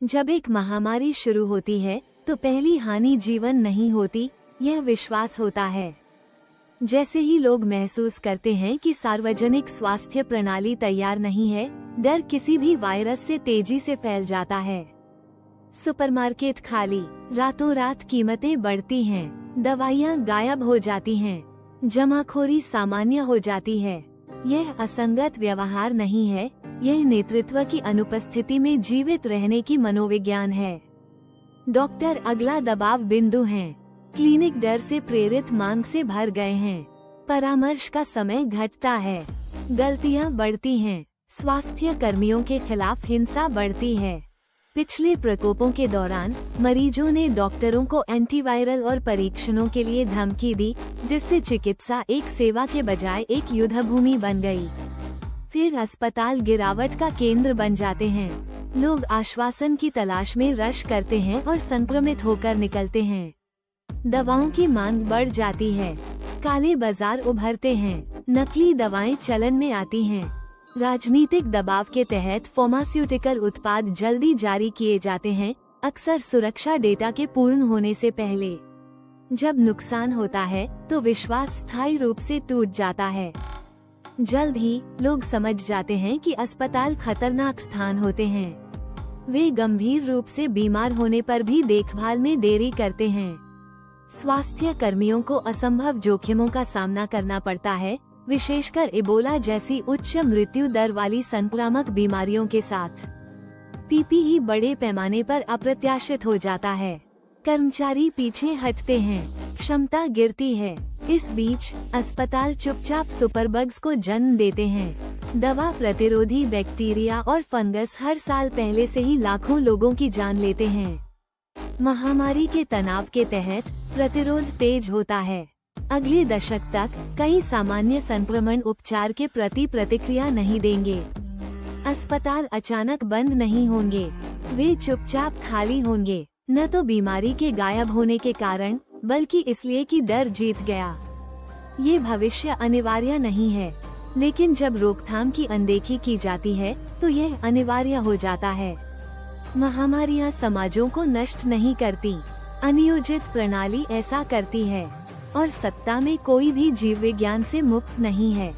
जब एक महामारी शुरू होती है तो पहली हानि जीवन नहीं होती, यह विश्वास होता है। जैसे ही लोग महसूस करते हैं कि सार्वजनिक स्वास्थ्य प्रणाली तैयार नहीं है, डर किसी भी वायरस से तेजी से फैल जाता है। सुपरमार्केट खाली, रातों रात कीमतें बढ़ती हैं, दवाइयाँ गायब हो जाती हैं, जमाखोरी सामान्य हो जाती है। यह असंगत व्यवहार नहीं है, यह नेतृत्व की अनुपस्थिति में जीवित रहने की मनोविज्ञान है। डॉक्टर अगला दबाव बिंदु हैं। क्लिनिक डर से प्रेरित मांग से भर गए हैं। परामर्श का समय घटता है, गलतियां बढ़ती हैं, स्वास्थ्य कर्मियों के खिलाफ हिंसा बढ़ती है। पिछले प्रकोपों के दौरान मरीजों ने डॉक्टरों को एंटीवायरल और परीक्षणों के लिए धमकी दी, जिससे चिकित्सा एक सेवा के बजाय एक युद्धभूमि बन गई। फिर अस्पताल गिरावट का केंद्र बन जाते हैं। लोग आश्वासन की तलाश में रश करते हैं और संक्रमित होकर निकलते हैं। दवाओं की मांग बढ़ जाती है, काले बाजार उभरते हैं, नकली दवाएं चलन में आती हैं। राजनीतिक दबाव के तहत फार्मास्यूटिकल उत्पाद जल्दी जारी किए जाते हैं, अक्सर सुरक्षा डेटा के पूर्ण होने से पहले। जब नुकसान होता है तो विश्वास स्थायी रूप से टूट जाता है। जल्द ही लोग समझ जाते हैं कि अस्पताल खतरनाक स्थान होते हैं। वे गंभीर रूप से बीमार होने पर भी देखभाल में देरी करते हैं। स्वास्थ्य कर्मियों को असंभव जोखिमों का सामना करना पड़ता है, विशेषकर इबोला जैसी उच्च मृत्यु दर वाली संक्रामक बीमारियों के साथ। पीपीई बड़े पैमाने पर अप्रत्याशित हो जाता है, कर्मचारी पीछे हटते हैं, क्षमता गिरती है। इस बीच अस्पताल चुपचाप सुपरबग्स को जन्म देते हैं। दवा प्रतिरोधी बैक्टीरिया और फंगस हर साल पहले से ही लाखों लोगों की जान लेते हैं। महामारी के तनाव के तहत प्रतिरोध तेज होता है। अगले दशक तक कई सामान्य संक्रमण उपचार के प्रति प्रतिक्रिया नहीं देंगे। अस्पताल अचानक बंद नहीं होंगे, वे चुपचाप खाली होंगे, न तो बीमारी के गायब होने के कारण, बल्कि इसलिए कि डर जीत गया। ये भविष्य अनिवार्य नहीं है, लेकिन जब रोकथाम की अनदेखी की जाती है तो यह अनिवार्य हो जाता है। महामारियां समाजों को नष्ट नहीं करती, अनियोजित प्रणाली ऐसा करती है, और सत्ता में कोई भी जीव विज्ञान से मुक्त नहीं है।